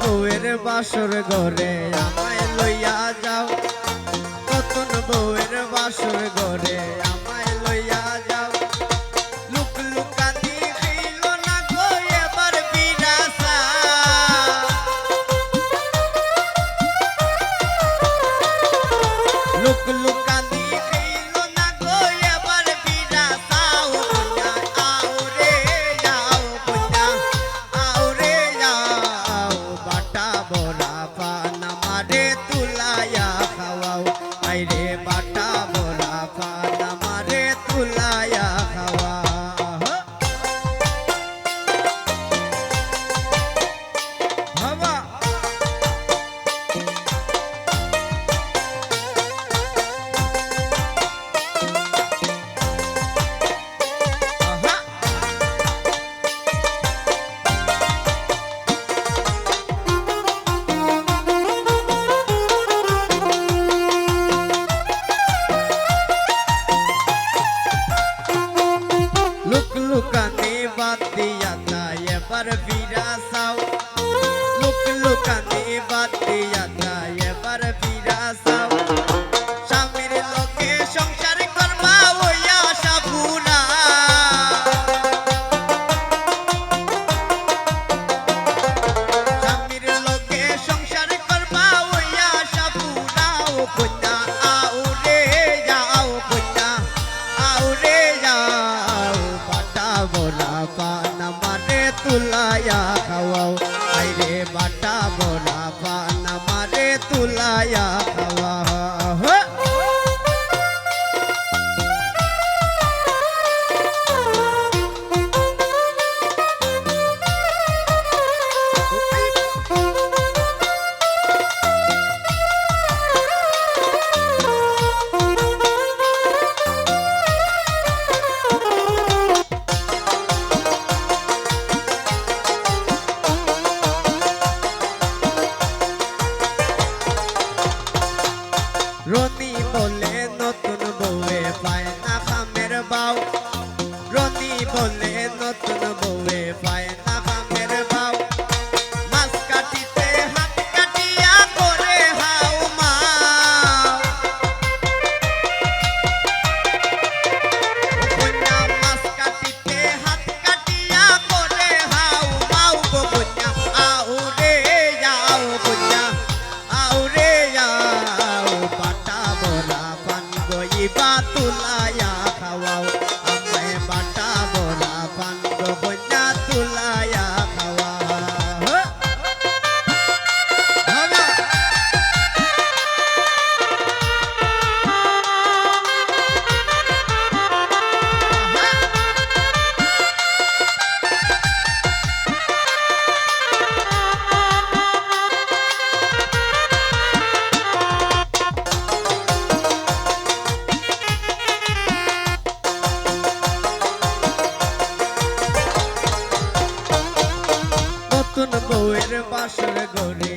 বউয়ের বাসর ঘরে আমায় লইয়া যাও, নতুন বউয়ের বাসর ঘরে আমায় লইয়া যাও। লুক লুকানি হইল না গো এবার বিরাসা, লুক লুকানি হইল না গো এবার বিরাসা। আও রে যাও কন্যা, আও রে যাও, বাটা বড়া পান আমারে তুলাইয়া খাওয়াও। আইরে বাটা বড়া পান আমারে তুলাইয়া খাওয়া। বাবা লুক লুকানি বাদ দিয়া তাই এবার বিরাসাও, লুক লুকানি বাদ দিয়া তাই এবার বিরাসাও। স্বামীর লোকে সংসার করবা ওই আশা পুরা, স্বামীর লোকে সংসার করবা ওই আশা পুরা। ও কন্যা আও রে যাও, কন্যা আও রে যাও, বাটা বড়া পান আমারে তুলাইয়া খাওয়াও। আইরে বাটা বড়া পান আমারে তুলাইয়া খাওয়া। রনি বলে নতুন বউয়ে পায় না খামের বাউ, রনি বলে নতুন বউয়ে পায় না খামের বাউ। মাছ কাটিতে হাত কাটিয়া করে হাউ মাও, কন্যা মাছ কাটিতে হাত কাটিয়া করে হাউ মাও। গো কন্যা আও রে যাও, কন্যা আও রে যাও, বাটা বড়া পান গইবা তুলাইয়া খাওয়াও। আমায় বাটা বড়া পান গো কন্যা তুলাইয়া খাওয়া। বাবা নতুন বউয়ের বাসর ঘরে